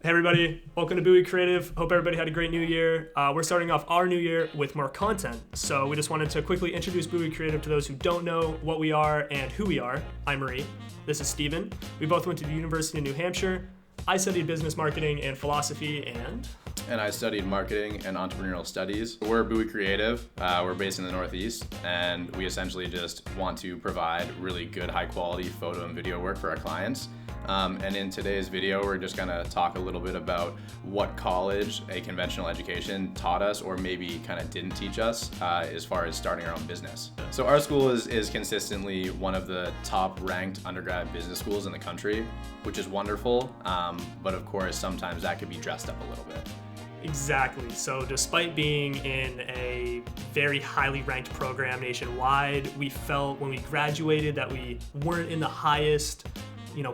Hey everybody, welcome to Buoy Creative. Hope everybody had a great new year. We're starting off our new year with more content. So we just wanted to quickly introduce Buoy Creative to those who don't know what we are and who we are. I'm Marie. This is Steven. We both went to the University of New Hampshire. I studied business marketing and philosophy and I studied marketing and entrepreneurial studies. We're Buoy Creative. We're based in the Northeast, and we essentially just want to provide really good, high-quality photo and video work for our clients. And in today's video, we're just gonna talk a little bit about what college, a conventional education, taught us or maybe kind of didn't teach us as far as starting our own business. So our school is consistently one of the top ranked undergrad business schools in the country, which is wonderful. But of course, sometimes that could be dressed up a little bit. Exactly. So despite being in a very highly ranked program nationwide, we felt when we graduated that we weren't in the highest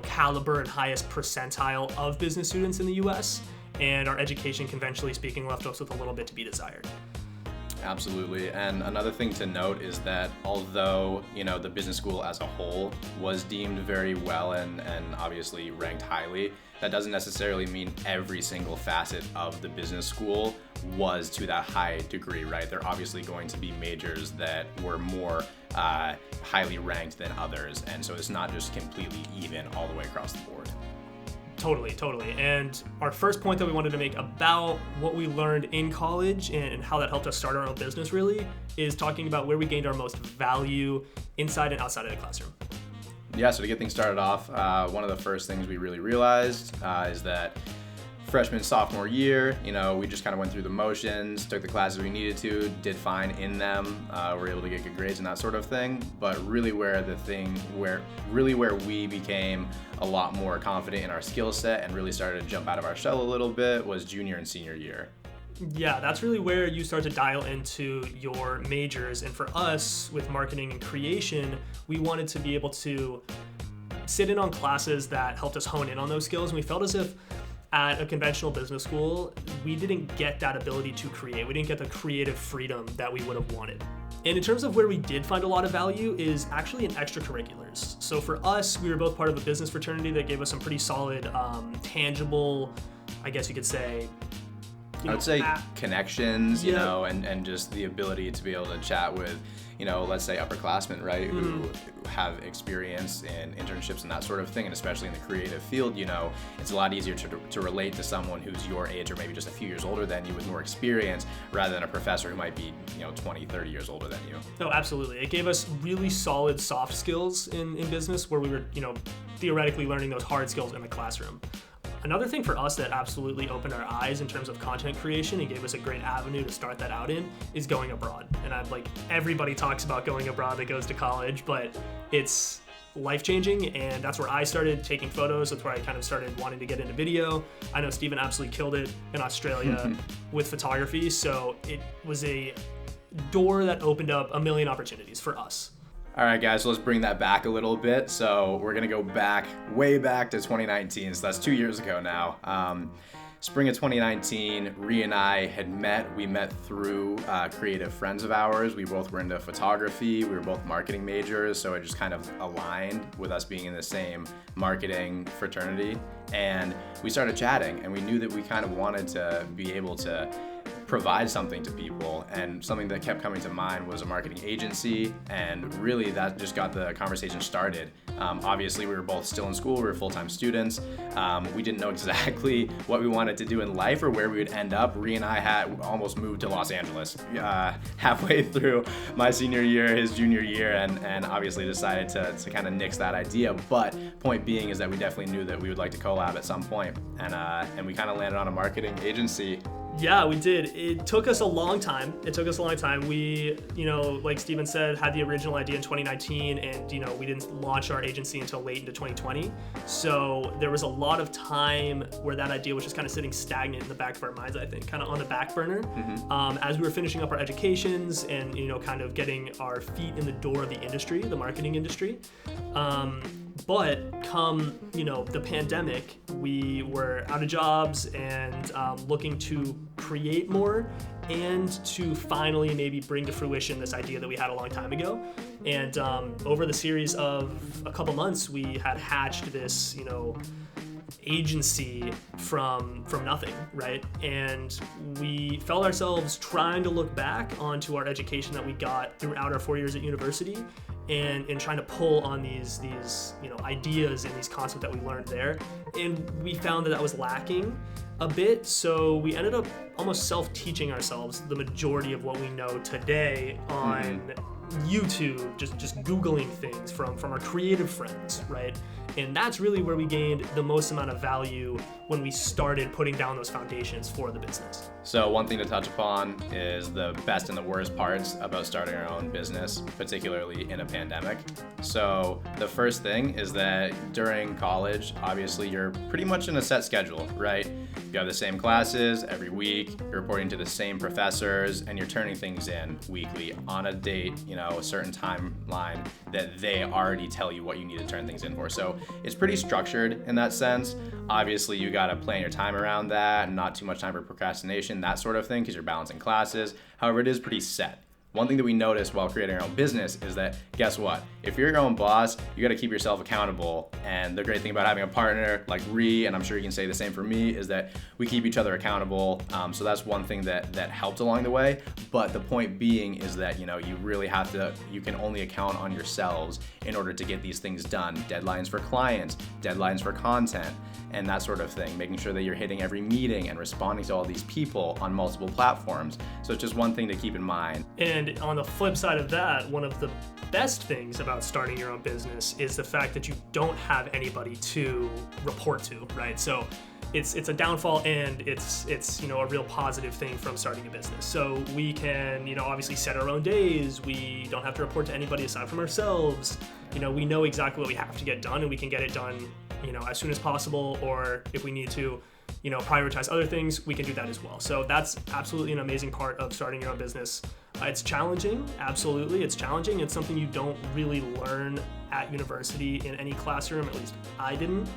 caliber and highest percentile of business students in the US, and our education, conventionally speaking, left us with a little bit to be desired. Absolutely. And another thing to note is that although, the business school as a whole was deemed very well and obviously ranked highly, that doesn't necessarily mean every single facet of the business school was to that high degree, right? There are obviously going to be majors that were more highly ranked than others. And so it's not just completely even all the way across the board. Totally. And our first point that we wanted to make about what we learned in college and how that helped us start our own business really is talking about where we gained our most value inside and outside of the classroom. Yeah, so to get things started off, one of the first things we really realized is that freshman, sophomore year, we just kind of went through the motions, took the classes we needed to, did fine in them, were able to get good grades and that sort of thing. But really where we became a lot more confident in our skill set and really started to jump out of our shell a little bit was junior and senior year. Yeah, that's really where you start to dial into your majors. And for us, with marketing and creation, we wanted to be able to sit in on classes that helped us hone in on those skills. And we felt as if at a conventional business school, we didn't get that ability to create. We didn't get the creative freedom that we would have wanted. And in terms of where we did find a lot of value is actually in extracurriculars. So for us, we were both part of a business fraternity that gave us some pretty solid, tangible, I guess you could say, I would say connections, and just the ability to be able to chat with, let's say upperclassmen, right, who have experience in internships and that sort of thing, and especially in the creative field, it's a lot easier to relate to someone who's your age or maybe just a few years older than you with more experience rather than a professor who might be, 20, 30 years older than you. No, absolutely. It gave us really solid soft skills in business where we were, theoretically learning those hard skills in the classroom. Another thing for us that absolutely opened our eyes in terms of content creation and gave us a great avenue to start that out in is going abroad. And everybody talks about going abroad that goes to college, but it's life-changing, and that's where I started taking photos. That's where I kind of started wanting to get into video. I know Steven absolutely killed it in Australia with photography, so it was a door that opened up a million opportunities for us. All right, guys, so let's bring that back a little bit. So we're going to go way back to 2019. So that's 2 years ago now. Spring of 2019, Rhea and I had met. We met through creative friends of ours. We both were into photography. We were both marketing majors, so it just kind of aligned with us being in the same marketing fraternity. And we started chatting, and we knew that we kind of wanted to be able to provide something to people, and something that kept coming to mind was a marketing agency, and really that just got the conversation started. Obviously we were both still in school, we were full-time students. We didn't know exactly what we wanted to do in life or where we would end up. Rhea and I had almost moved to Los Angeles halfway through my senior year, his junior year, and obviously decided to kind of nix that idea. But point being is that we definitely knew that we would like to collab at some point, and we kind of landed on a marketing agency. Yeah, we did. It took us a long time. We, like Steven said, had the original idea in 2019, and, we didn't launch our agency until late into 2020. So there was a lot of time where that idea was just kind of sitting stagnant in the back of our minds, I think, kind of on the back burner. As we were finishing up our educations and, kind of getting our feet in the door of the industry, the marketing industry. But come, the pandemic, we were out of jobs and looking to create more and to finally maybe bring to fruition this idea that we had a long time ago. And over the series of a couple months, we had hatched this, agency from nothing, right? And we felt ourselves trying to look back onto our education that we got throughout our 4 years at university and trying to pull on these ideas and these concepts that we learned there. And we found that was lacking a bit, so we ended up almost self-teaching ourselves the majority of what we know today on YouTube, just Googling things from our creative friends, right? And that's really where we gained the most amount of value when we started putting down those foundations for the business. So one thing to touch upon is the best and the worst parts about starting our own business, particularly in a pandemic. So the first thing is that during college, obviously you're pretty much in a set schedule, right? You have the same classes every week, you're reporting to the same professors, and you're turning things in weekly on a date, a certain timeline that they already tell you what you need to turn things in for. So it's pretty structured in that sense. Obviously, you got to plan your time around that and not too much time for procrastination, that sort of thing, because you're balancing classes. However, it is pretty set. One thing that we noticed while creating our own business is that, guess what? If you're your own boss, you got to keep yourself accountable. And the great thing about having a partner like Ree, and I'm sure you can say the same for me, is that we keep each other accountable. So that's one thing that helped along the way. But the point being is that, you really you can only account on yourselves in order to get these things done. Deadlines for clients, deadlines for content, and that sort of thing. Making sure that you're hitting every meeting and responding to all these people on multiple platforms. So it's just one thing to keep in mind. And on the flip side of that, one of the best things about starting your own business is the fact that you don't have anybody to report to, right? So it's a downfall, and it's a real positive thing from starting a business. So we can obviously set our own days. We don't have to report to anybody aside from ourselves. We know exactly what we have to get done, and we can get it done as soon as possible, or if we need to prioritize other things, we can do that as well. So that's absolutely an amazing part of starting your own business. It's challenging, absolutely. It's challenging. It's something you don't really learn at university in any classroom, at least I didn't.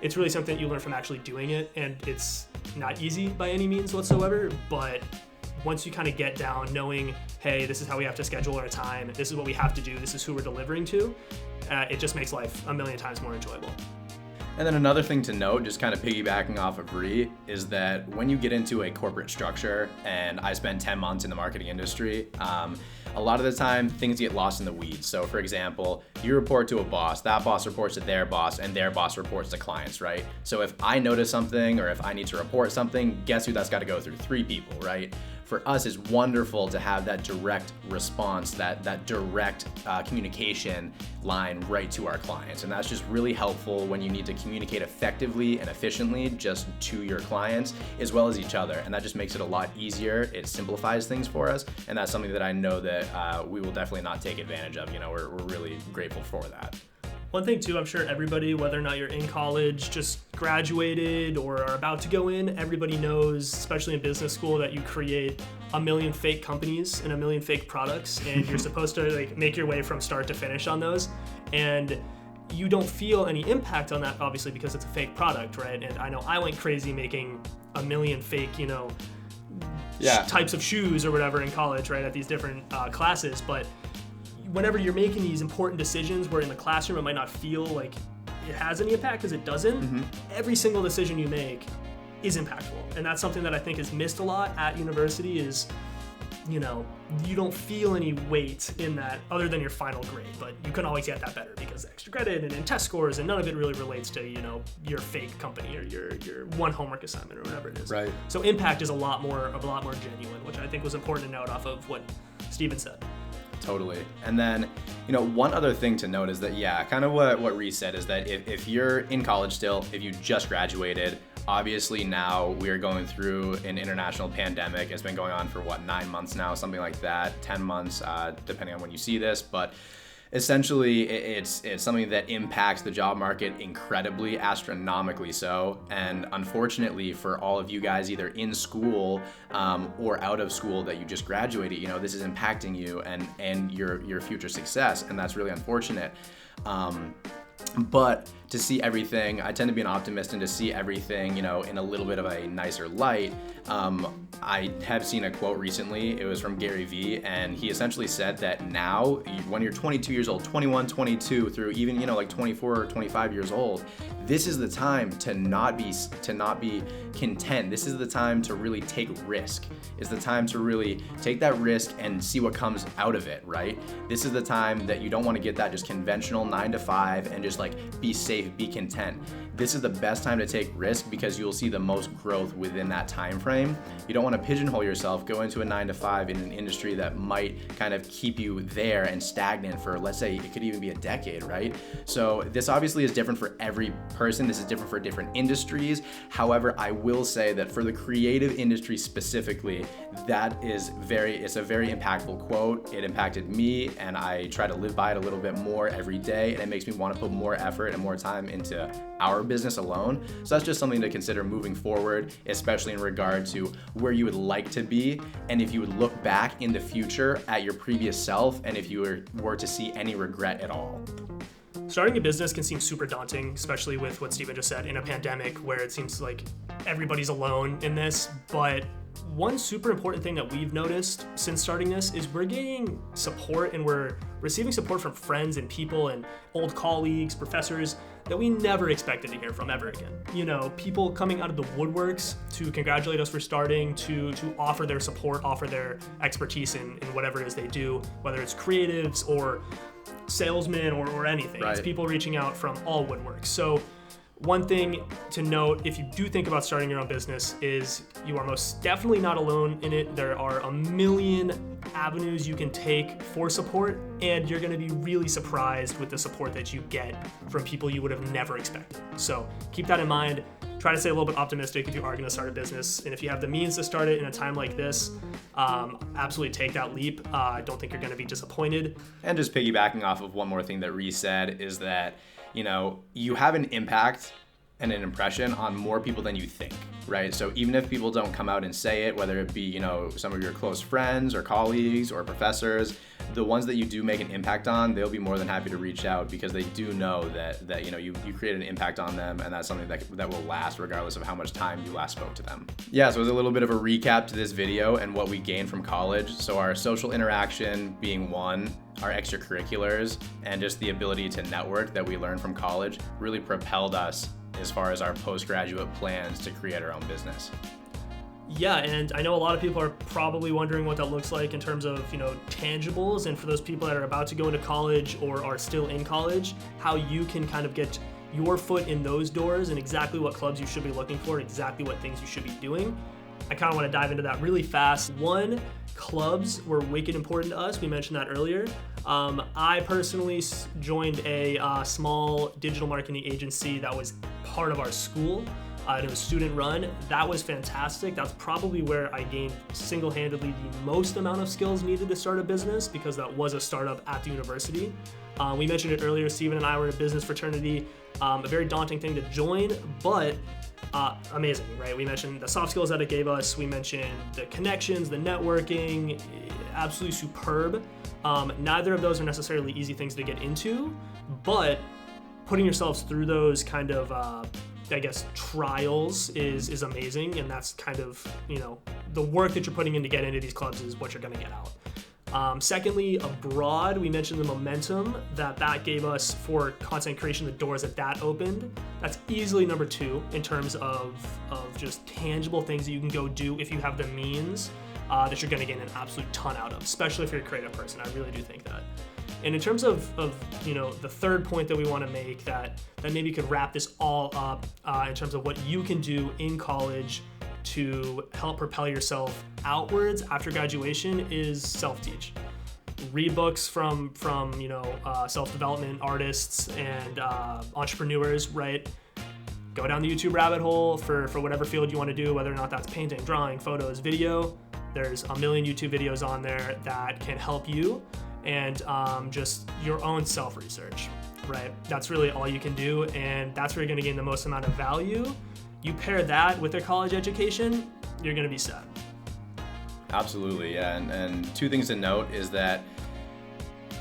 It's really something that you learn from actually doing it, and it's not easy by any means whatsoever, but once you kind of get down knowing, hey, this is how we have to schedule our time, this is what we have to do, this is who we're delivering to, it just makes life a million times more enjoyable. And then another thing to note, just kind of piggybacking off of Ree, is that when you get into a corporate structure, and I spent 10 months in the marketing industry, a lot of the time things get lost in the weeds. So for example, you report to a boss, that boss reports to their boss, and their boss reports to clients, right? So if I notice something, or if I need to report something, guess who that's got to go through? 3 people, right? For us, it's wonderful to have that direct response, that direct communication line right to our clients. And that's just really helpful when you need to communicate effectively and efficiently just to your clients as well as each other. And that just makes it a lot easier. It simplifies things for us. And that's something that I know that we will definitely not take advantage of. We're really grateful for that. One thing too, I'm sure everybody, whether or not you're in college, just graduated, or are about to go in, everybody knows, especially in business school, that you create a million fake companies and a million fake products, and you're supposed to make your way from start to finish on those. And you don't feel any impact on that, obviously, because it's a fake product, right? And I know I went crazy making a million fake, types of shoes or whatever in college, right, at these different classes. But whenever you're making these important decisions where in the classroom it might not feel like it has any impact, because it doesn't, every single decision you make is impactful. And that's something that I think is missed a lot at university is, you don't feel any weight in that other than your final grade, but you can always get that better because of extra credit and test scores, and none of it really relates to, your fake company or your one homework assignment or whatever it is. Right. So impact is a lot more genuine, which I think was important to note off of what Steven said. Totally. And then, one other thing to note is that, kind of what Ree said is that if you're in college still, if you just graduated, obviously now we are going through an international pandemic. It's been going on for 9 months now, something like that, 10 months, depending on when you see this. But essentially, it's something that impacts the job market incredibly, astronomically so. And unfortunately for all of you guys either in school or out of school that you just graduated, this is impacting you and your future success, and that's really unfortunate. But to see everything. I tend to be an optimist and to see everything, in a little bit of a nicer light. I have seen a quote recently. It was from Gary Vee, and he essentially said that now, when you're 22 years old, 21, 22, through even, like 24 or 25 years old, this is the time to not be content. This is the time to really take risk. It's the time to really take that risk and see what comes out of it, right? This is the time that you don't want to get that just conventional 9 to 5 and just like be safe, be content. This is the best time to take risk because you'll see the most growth within that time frame. You don't want to pigeonhole yourself, go into a 9 to 5 in an industry that might kind of keep you there and stagnant for, let's say, it could even be a decade, right? So this obviously is different for every person. This is different for different industries. However, I will say that for the creative industry specifically, it's a very impactful quote. It impacted me, and I try to live by it a little bit more every day, and it makes me want to put more effort and more time into our business alone. So that's just something to consider moving forward, especially in regard to where you would like to be, and if you would look back in the future at your previous self, and if you were to see any regret at all. Starting a business can seem super daunting, especially with what Steven just said, in a pandemic where it seems like everybody's alone in this. But one super important thing that we've noticed since starting this is we're getting support, and we're receiving support from friends and people and old colleagues, professors that we never expected to hear from ever again. People coming out of the woodworks to congratulate us for starting, to offer their support, offer their expertise in whatever it is they do, whether it's creatives or salesmen or anything. Right. It's people reaching out from all woodworks. So one thing to note, if you do think about starting your own business, is you are most definitely not alone in it. There are a million avenues you can take for support, and you're going to be really surprised with the support that you get from people you would have never expected. So keep that in mind. Try to stay a little bit optimistic if you are going to start a business, and if you have the means to start it in a time like this, absolutely take that leap. I don't think you're going to be disappointed. And just piggybacking off of one more thing that Reese said is that you have an impact and an impression on more people than you think, right? So even if people don't come out and say it, whether it be, some of your close friends or colleagues or professors, the ones that you do make an impact on, they'll be more than happy to reach out because they do know that you create an impact on them, and that's something that will last regardless of how much time you last spoke to them. Yeah, so it was a little bit of a recap to this video and what we gained from college. So our social interaction being one, our extracurriculars, and just the ability to network that we learned from college really propelled us as far as our postgraduate plans to create our own business. Yeah, and I know a lot of people are probably wondering what that looks like in terms of, tangibles, and for those people that are about to go into college or are still in college, how you can kind of get your foot in those doors and exactly what clubs you should be looking for, exactly what things you should be doing. I kind of want to dive into that really fast. One, clubs were wicked important to us. We mentioned that earlier. I personally joined a small digital marketing agency that was part of our school. It was student run. That was fantastic. That's probably where I gained single-handedly the most amount of skills needed to start a business, because that was a startup at the university. We mentioned it earlier, Steven and I were in a business fraternity. A very daunting thing to join, but amazing, right? We mentioned the soft skills that it gave us. We mentioned the connections, the networking, absolutely superb. Neither of those are necessarily easy things to get into, but putting yourselves through those kind of, trials is amazing, and that's kind of, the work that you're putting in to get into these clubs is what you're going to get out. Secondly, abroad, we mentioned the momentum that gave us for content creation, the doors that opened. That's easily number 2 in terms of just tangible things that you can go do if you have the means that you're going to gain an absolute ton out of, especially if you're a creative person. I really do think that. And in terms of the third point that we want to make that maybe could wrap this all up in terms of what you can do in college to help propel yourself outwards after graduation is self-teach. Read books from self-development artists and entrepreneurs, right? Go down the YouTube rabbit hole for whatever field you want to do, whether or not that's painting, drawing, photos, video. There's a million YouTube videos on there that can help you, and just your own self-research, right? That's really all you can do, and that's where you're going to gain the most amount of value. You pair that with their college education, you're going to be set. Absolutely, yeah. And 2 things to note is that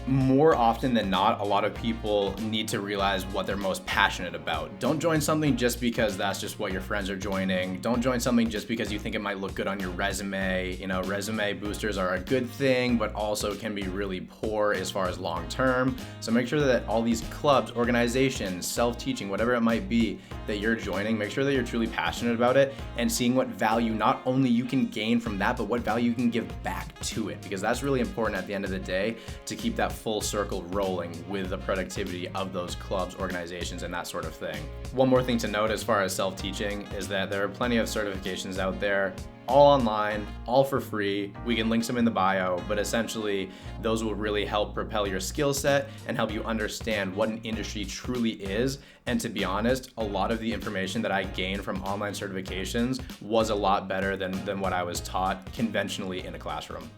more often than not, a lot of people need to realize what they're most passionate about. Don't join something just because that's just what your friends are joining. Don't join something just because you think it might look good on your resume. You know, resume boosters are a good thing, but also can be really poor as far as long term. So make sure that all these clubs, organizations, self-teaching, whatever it might be that you're joining, make sure that you're truly passionate about it and seeing what value not only you can gain from that, but what value you can give back to it, because that's really important at the end of the day to keep that full circle rolling with the productivity of those clubs, organizations, and that sort of thing. One more thing to note as far as self-teaching is that there are plenty of certifications out there, all online, all for free. We can link some in the bio, but essentially those will really help propel your skill set and help you understand what an industry truly is. And to be honest, a lot of the information that I gained from online certifications was a lot better than what I was taught conventionally in a classroom.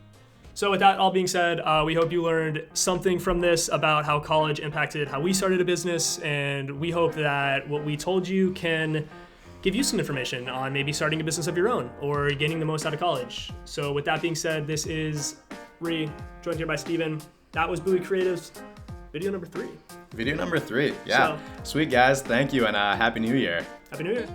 So with that all being said, we hope you learned something from this about how college impacted how we started a business, and we hope that what we told you can give you some information on maybe starting a business of your own or getting the most out of college. So with that being said, this is Ree, joined here by Steven. That was Buoy Creative's video number 3. Video number 3, yeah. So, sweet guys, thank you, and Happy New Year. Happy New Year.